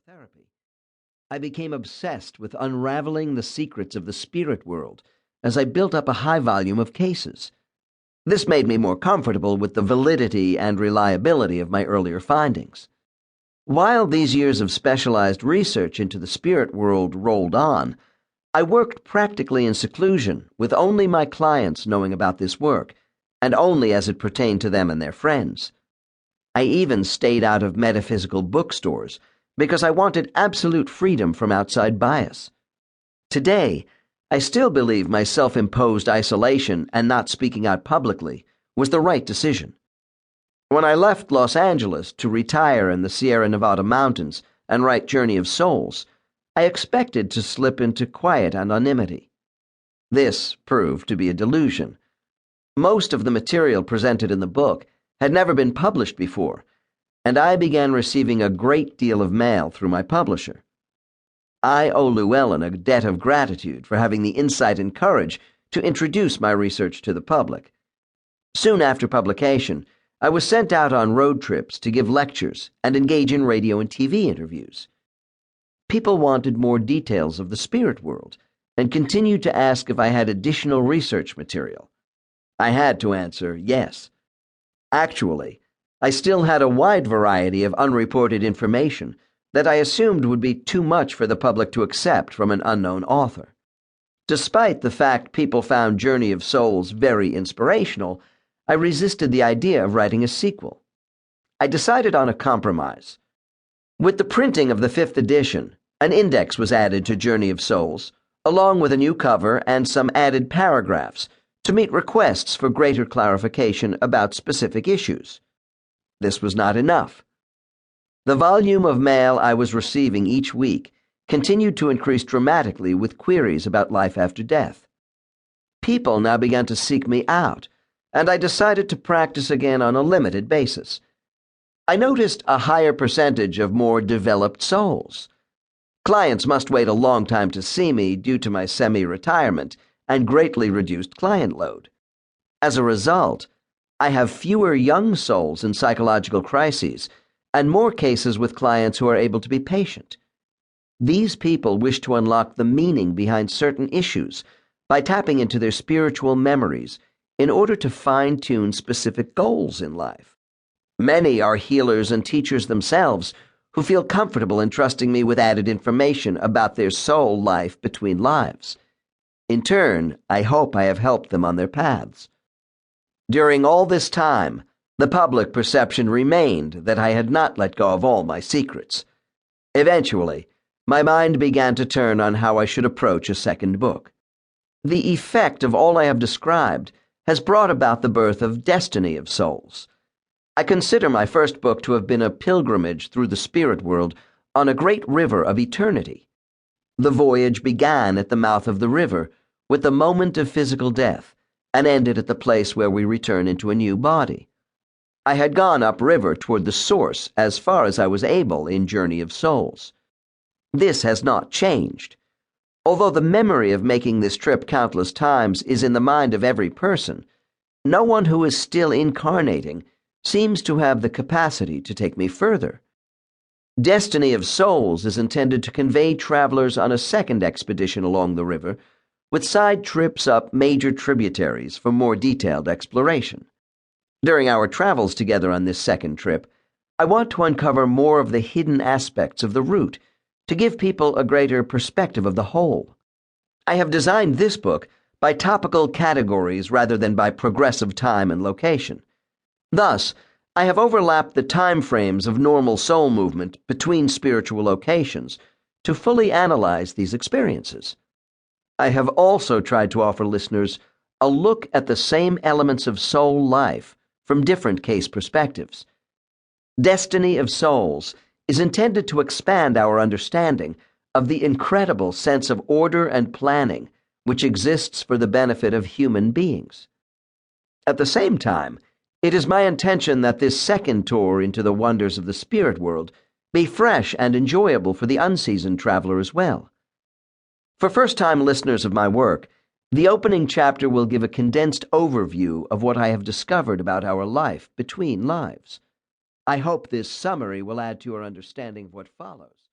hypnotherapy. I became obsessed with unraveling the secrets of the spirit world as I built up a high volume of cases. This made me more comfortable with the validity and reliability of my earlier findings. While these years of specialized research into the spirit world rolled on, I worked practically in seclusion, with only my clients knowing about this work, and only as it pertained to them and their friends. I even stayed out of metaphysical bookstores because I wanted absolute freedom from outside bias. Today, I still believe my self-imposed isolation and not speaking out publicly was the right decision. When I left Los Angeles to retire in the Sierra Nevada mountains and write Journey of Souls, I expected to slip into quiet anonymity. This proved to be a delusion. Most of the material presented in the book had never been published before, and I began receiving a great deal of mail through my publisher. I owe Llewellyn a debt of gratitude for having the insight and courage to introduce my research to the public. Soon after publication, I was sent out on road trips to give lectures and engage in radio and TV interviews. People wanted more details of the spirit world and continued to ask if I had additional research material. I had to answer yes. Actually, I still had a wide variety of unreported information that I assumed would be too much for the public to accept from an unknown author. Despite the fact people found Journey of Souls very inspirational, I resisted the idea of writing a sequel. I decided on a compromise. With the printing of the 5th edition, an index was added to Journey of Souls, along with a new cover and some added paragraphs to meet requests for greater clarification about specific issues. This was not enough. The volume of mail I was receiving each week continued to increase dramatically with queries about life after death. People now began to seek me out, and I decided to practice again on a limited basis. I noticed a higher percentage of more developed souls. Clients must wait a long time to see me due to my semi-retirement and greatly reduced client load. As a result, I have fewer young souls in psychological crises and more cases with clients who are able to be patient. These people wish to unlock the meaning behind certain issues by tapping into their spiritual memories in order to fine-tune specific goals in life. Many are healers and teachers themselves who feel comfortable entrusting me with added information about their soul life between lives. In turn, I hope I have helped them on their paths. During all this time, the public perception remained that I had not let go of all my secrets. Eventually, my mind began to turn on how I should approach a second book. The effect of all I have described has brought about the birth of Destiny of Souls. I consider my first book to have been a pilgrimage through the spirit world on a great river of eternity. The voyage began at the mouth of the river, with the moment of physical death, and ended at the place where we return into a new body. I had gone upriver toward the source as far as I was able in Journey of Souls. This has not changed. Although the memory of making this trip countless times is in the mind of every person, no one who is still incarnating seems to have the capacity to take me further. Destiny of Souls is intended to convey travelers on a second expedition along the river, with side trips up major tributaries for more detailed exploration. During our travels together on this second trip, I want to uncover more of the hidden aspects of the route to give people a greater perspective of the whole. I have designed this book by topical categories rather than by progressive time and location. Thus, I have overlapped the time frames of normal soul movement between spiritual locations to fully analyze these experiences. I have also tried to offer listeners a look at the same elements of soul life from different case perspectives. Destiny of Souls is intended to expand our understanding of the incredible sense of order and planning which exists for the benefit of human beings. At the same time, it is my intention that this second tour into the wonders of the spirit world be fresh and enjoyable for the unseasoned traveler as well. For first-time listeners of my work, the opening chapter will give a condensed overview of what I have discovered about our life between lives. I hope this summary will add to your understanding of what follows.